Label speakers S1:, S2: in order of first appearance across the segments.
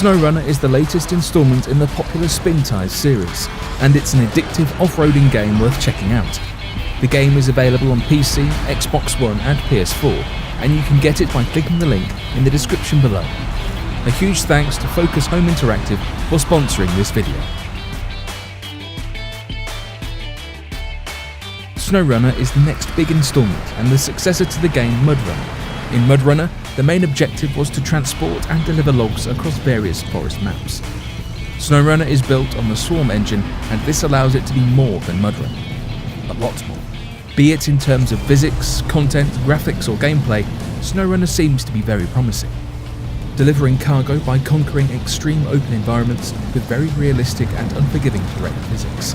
S1: SnowRunner is the latest installment in the popular Spin Tires series, and it's an addictive off-roading game worth checking out. The game is available on PC, Xbox One and PS4, and you can get it by clicking the link in the description below. A huge thanks to Focus Home Interactive for sponsoring this video. SnowRunner is the next big installment and the successor to the game MudRunner. In MudRunner, the main objective was to transport and deliver logs across various forest maps. SnowRunner is built on the Swarm engine, and this allows it to be more than MudRunner. A lot more. Be it in terms of physics, content, graphics or gameplay, SnowRunner seems to be very promising. Delivering cargo by conquering extreme open environments with very realistic and unforgiving terrain physics.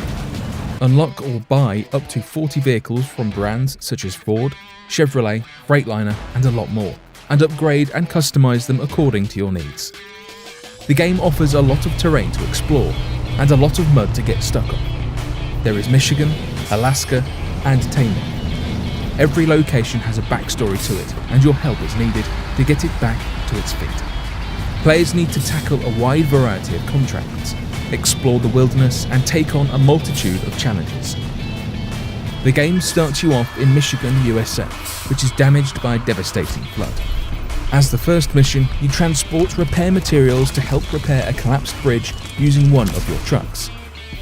S1: Unlock or buy up to 40 vehicles from brands such as Ford, Chevrolet, Freightliner and a lot more, and upgrade and customize them according to your needs. The game offers a lot of terrain to explore and a lot of mud to get stuck on. There is Michigan, Alaska and Taiwan. Every location has a backstory to it and your help is needed to get it back to its feet. Players need to tackle a wide variety of contracts, explore the wilderness and take on a multitude of challenges. The game starts you off in Michigan, USA, which is damaged by a devastating flood. As the first mission, you transport repair materials to help repair a collapsed bridge using one of your trucks.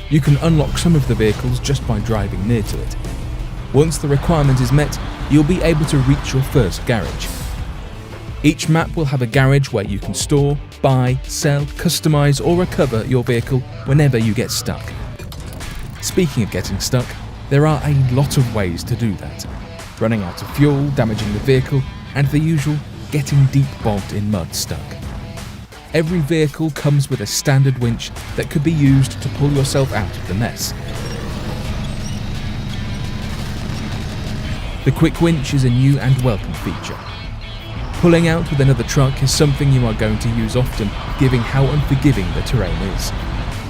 S1: You can unlock some of the vehicles just by driving near to it. Once the requirement is met, you'll be able to reach your first garage. Each map will have a garage where you can store, buy, sell, customize or recover your vehicle whenever you get stuck. Speaking of getting stuck, there are a lot of ways to do that. Running out of fuel, damaging the vehicle, and the usual getting deep bogged in mud stuck. Every vehicle comes with a standard winch that could be used to pull yourself out of the mess. The quick winch is a new and welcome feature. Pulling out with another truck is something you are going to use often, given how unforgiving the terrain is.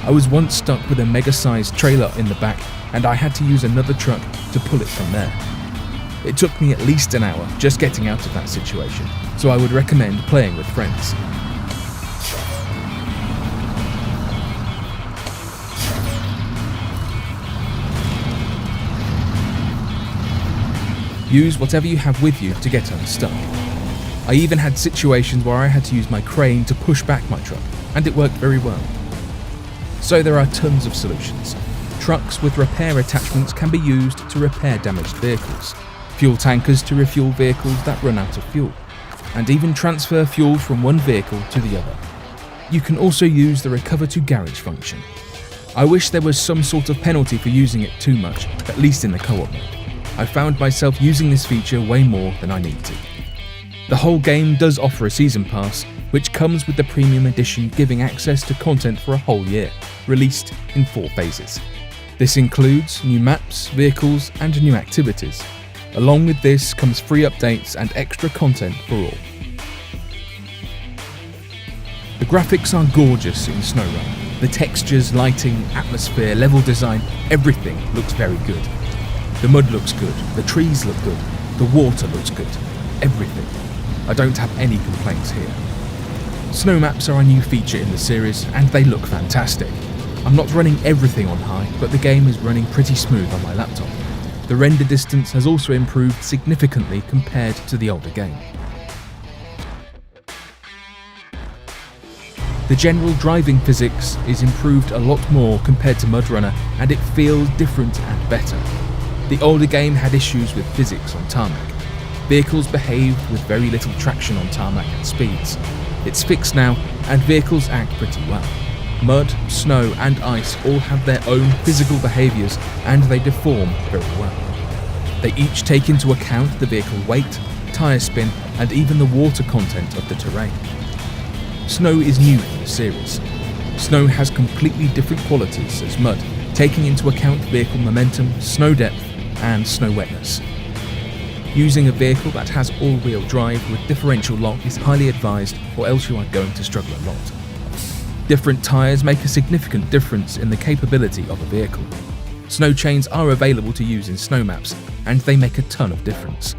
S1: I was once stuck with a mega-sized trailer in the back and I had to use another truck to pull it from there. It took me at least an hour just getting out of that situation, so I would recommend playing with friends. Use whatever you have with you to get unstuck. I even had situations where I had to use my crane to push back my truck, and it worked very well. So there are tons of solutions. Trucks with repair attachments can be used to repair damaged vehicles, fuel tankers to refuel vehicles that run out of fuel, and even transfer fuel from one vehicle to the other. You can also use the recover to garage function. I wish there was some sort of penalty for using it too much, at least in the co-op mode. I found myself using this feature way more than I need to. The whole game does offer a season pass, which comes with the premium edition giving access to content for a whole year, released in 4 phases. This includes new maps, vehicles and new activities. Along with this comes free updates and extra content for all. The graphics are gorgeous in SnowRunner. The textures, lighting, atmosphere, level design, everything looks very good. The mud looks good, the trees look good, the water looks good, everything. I don't have any complaints here. Snow maps are a new feature in the series and they look fantastic. I'm not running everything on high, but the game is running pretty smooth on my laptop. The render distance has also improved significantly compared to the older game. The general driving physics is improved a lot more compared to MudRunner and it feels different and better. The older game had issues with physics on tarmac. Vehicles behaved with very little traction on tarmac at speeds. It's fixed now and vehicles act pretty well. Mud, snow and ice all have their own physical behaviours and they deform very well. They each take into account the vehicle weight, tyre spin and even the water content of the terrain. Snow is new in the series. Snow has completely different qualities as mud, taking into account vehicle momentum, snow depth and snow wetness. Using a vehicle that has all-wheel drive with differential lock is highly advised or else you are going to struggle a lot. Different tyres make a significant difference in the capability of a vehicle. Snow chains are available to use in snow maps and they make a ton of difference.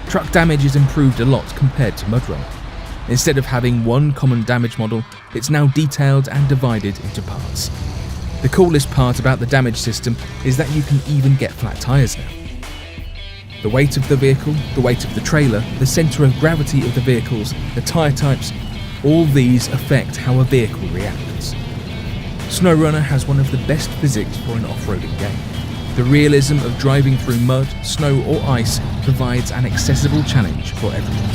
S1: Truck damage is improved a lot compared to MudRunner. Instead of having one common damage model, it's now detailed and divided into parts. The coolest part about the damage system is that you can even get flat tyres now. The weight of the vehicle, the weight of the trailer, the centre of gravity of the vehicles, the tyre types, all these affect how a vehicle reacts. SnowRunner has one of the best physics for an off-roading game. The realism of driving through mud, snow or ice provides an accessible challenge for everyone.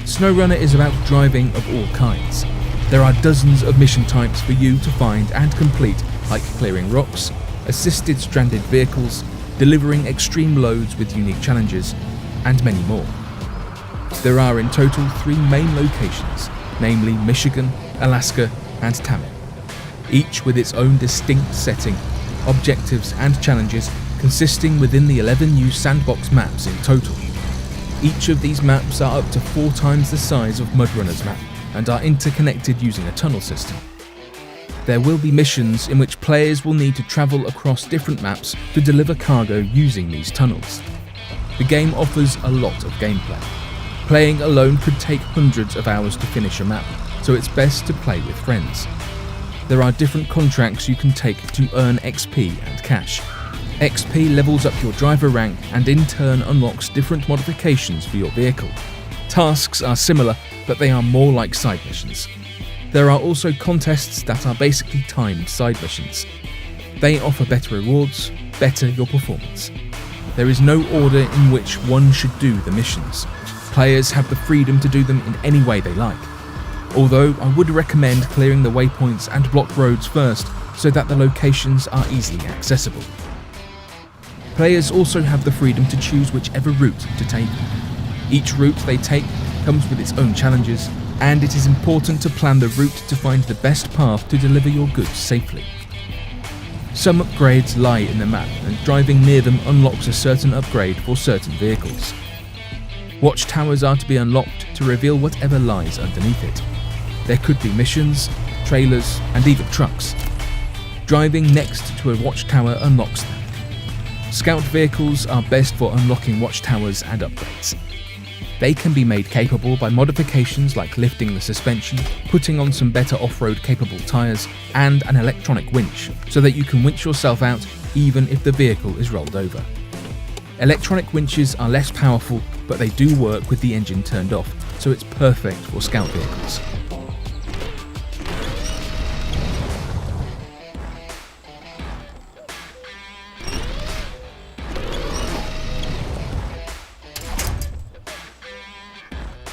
S1: SnowRunner is about driving of all kinds. There are dozens of mission types for you to find and complete, like clearing rocks, assisted stranded vehicles, delivering extreme loads with unique challenges, and many more. There are in total 3 main locations, namely Michigan, Alaska, and Tamil, each with its own distinct setting, objectives, and challenges, consisting within the 11 new sandbox maps in total. Each of these maps are up to 4 times the size of MudRunner's map and are interconnected using a tunnel system. There will be missions in which players will need to travel across different maps to deliver cargo using these tunnels. The game offers a lot of gameplay. Playing alone could take hundreds of hours to finish a map, so it's best to play with friends. There are different contracts you can take to earn XP and cash. XP levels up your driver rank and in turn unlocks different modifications for your vehicle. Tasks are similar, but they are more like side missions. There are also contests that are basically timed side missions. They offer better rewards, better your performance. There is no order in which one should do the missions. Players have the freedom to do them in any way they like. Although I would recommend clearing the waypoints and blocked roads first so that the locations are easily accessible. Players also have the freedom to choose whichever route to take. Each route they take comes with its own challenges, and it is important to plan the route to find the best path to deliver your goods safely. Some upgrades lie in the map, and driving near them unlocks a certain upgrade for certain vehicles. Watchtowers are to be unlocked to reveal whatever lies underneath it. There could be missions, trailers, and even trucks. Driving next to a watchtower unlocks them. Scout vehicles are best for unlocking watchtowers and upgrades. They can be made capable by modifications like lifting the suspension, putting on some better off-road capable tyres, and an electronic winch, so that you can winch yourself out even if the vehicle is rolled over. Electronic winches are less powerful, but they do work with the engine turned off, so it's perfect for scout vehicles.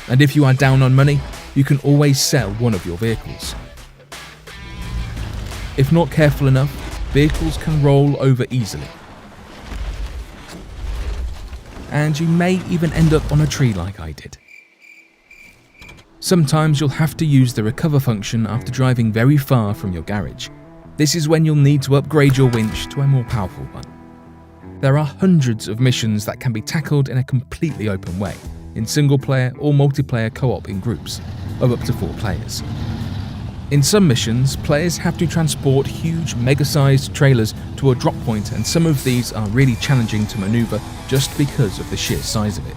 S1: And if you are down on money, you can always sell one of your vehicles. If not careful enough, vehicles can roll over easily. And you may even end up on a tree like I did. Sometimes you'll have to use the recover function after driving very far from your garage. This is when you'll need to upgrade your winch to a more powerful one. There are hundreds of missions that can be tackled in a completely open way, in single-player or multiplayer co-op in groups of up to 4 players. In some missions, players have to transport huge, mega-sized trailers to a drop point, and some of these are really challenging to maneuver just because of the sheer size of it.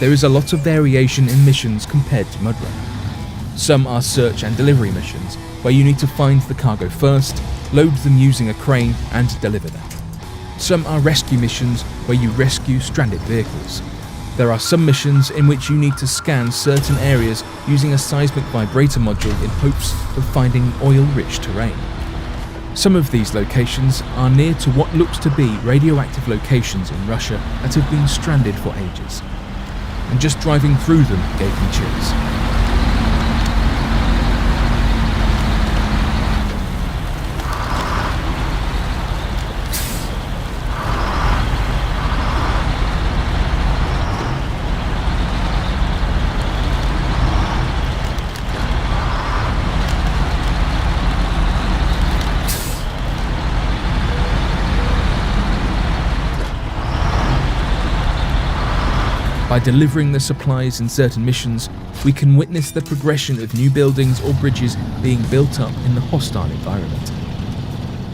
S1: There is a lot of variation in missions compared to MudRunner. Some are search and delivery missions, where you need to find the cargo first, load them using a crane, and deliver them. Some are rescue missions where you rescue stranded vehicles. There are some missions in which you need to scan certain areas using a seismic vibrator module in hopes of finding oil-rich terrain. Some of these locations are near to what looks to be radioactive locations in Russia that have been stranded for ages. And just driving through them gave me chills. By delivering the supplies in certain missions, we can witness the progression of new buildings or bridges being built up in the hostile environment.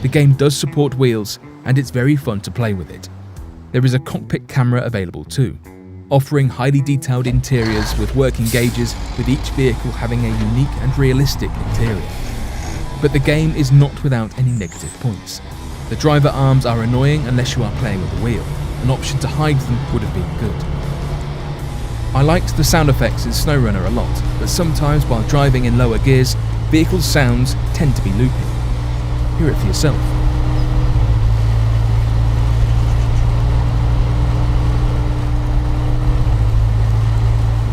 S1: The game does support wheels, and it's very fun to play with it. There is a cockpit camera available too, offering highly detailed interiors with working gauges, with each vehicle having a unique and realistic interior. But the game is not without any negative points. The driver arms are annoying unless you are playing with a wheel. An option to hide them would have been good. I liked the sound effects in SnowRunner a lot, but sometimes while driving in lower gears, vehicle sounds tend to be looping. Hear it for yourself.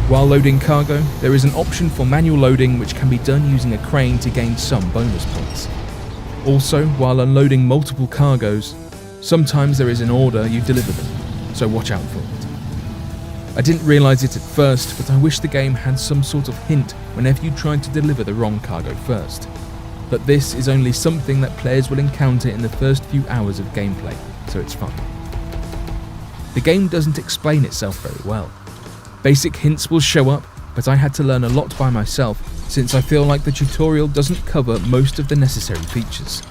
S1: While loading cargo, there is an option for manual loading which can be done using a crane to gain some bonus points. Also, while unloading multiple cargoes, sometimes there is an order you deliver them, so watch out for it. I didn't realise it at first, but I wish the game had some sort of hint whenever you tried to deliver the wrong cargo first. But this is only something that players will encounter in the first few hours of gameplay, so it's fine. The game doesn't explain itself very well. Basic hints will show up, but I had to learn a lot by myself since I feel like the tutorial doesn't cover most of the necessary features.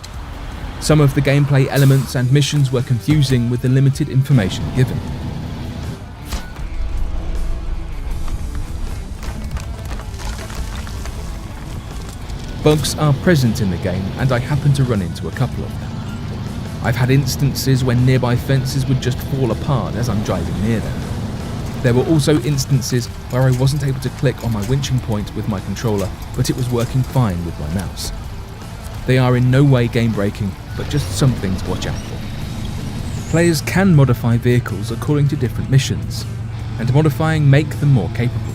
S1: Some of the gameplay elements and missions were confusing with the limited information given. Bugs are present in the game, and I happen to run into a couple of them. I've had instances when nearby fences would just fall apart as I'm driving near them. There were also instances where I wasn't able to click on my winching point with my controller, but it was working fine with my mouse. They are in no way game-breaking, but just something to watch out for. Players can modify vehicles according to different missions, and modifying make them more capable.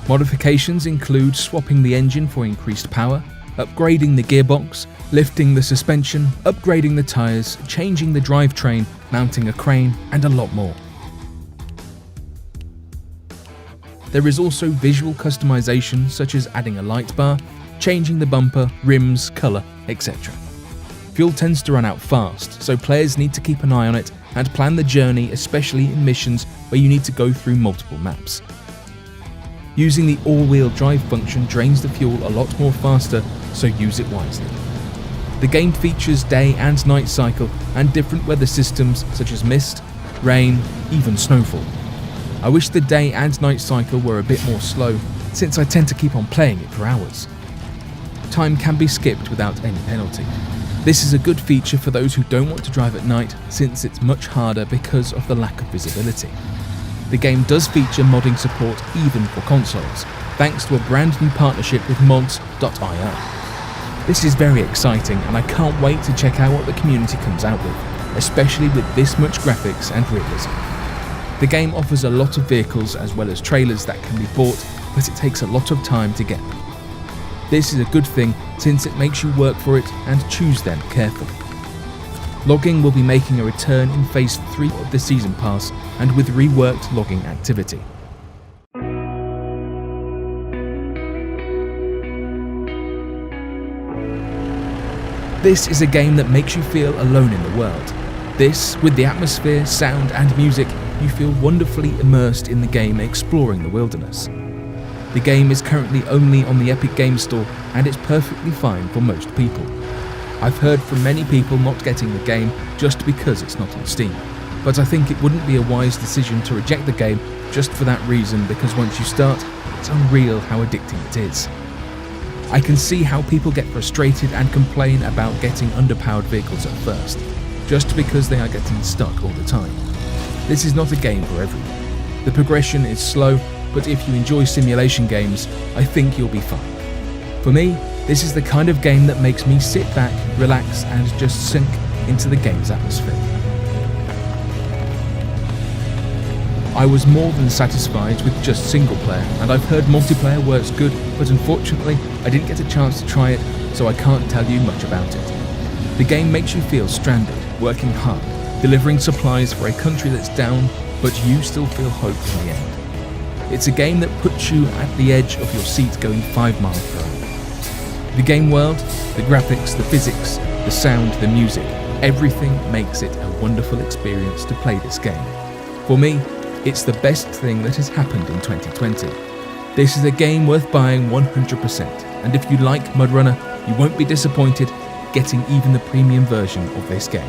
S1: Modifications include swapping the engine for increased power, upgrading the gearbox, lifting the suspension, upgrading the tyres, changing the drivetrain, mounting a crane, and a lot more. There is also visual customization such as adding a light bar, changing the bumper, rims, colour, etc. Fuel tends to run out fast, so players need to keep an eye on it and plan the journey, especially in missions where you need to go through multiple maps. Using the all-wheel drive function drains the fuel a lot more faster, so use it wisely. The game features day and night cycle and different weather systems such as mist, rain, even snowfall. I wish the day and night cycle were a bit more slow, since I tend to keep on playing it for hours. Time can be skipped without any penalty. This is a good feature for those who don't want to drive at night, since it's much harder because of the lack of visibility. The game does feature modding support even for consoles, thanks to a brand new partnership with mods.io. This is very exciting, and I can't wait to check out what the community comes out with, especially with this much graphics and realism. The game offers a lot of vehicles as well as trailers that can be bought, but it takes a lot of time to get them. This is a good thing since it makes you work for it and choose them carefully. Logging will be making a return in Phase 3 of the Season Pass and with reworked logging activity. This is a game that makes you feel alone in the world. This, with the atmosphere, sound and music, you feel wonderfully immersed in the game exploring the wilderness. The game is currently only on the Epic Games Store and it's perfectly fine for most people. I've heard from many people not getting the game just because it's not on Steam, but I think it wouldn't be a wise decision to reject the game just for that reason, because once you start, it's unreal how addicting it is. I can see how people get frustrated and complain about getting underpowered vehicles at first, just because they are getting stuck all the time. This is not a game for everyone. The progression is slow, but if you enjoy simulation games, I think you'll be fine. For me, this is the kind of game that makes me sit back, relax, and just sink into the game's atmosphere. I was more than satisfied with just single player, and I've heard multiplayer works good, but unfortunately, I didn't get a chance to try it, so I can't tell you much about it. The game makes you feel stranded, working hard, delivering supplies for a country that's down, but you still feel hope in the end. It's a game that puts you at the edge of your seat going 5 miles per hour. The game world, the graphics, the physics, the sound, the music, everything makes it a wonderful experience to play this game. For me, it's the best thing that has happened in 2020. This is a game worth buying 100%, and if you like MudRunner, you won't be disappointed. getting even the premium version of this game.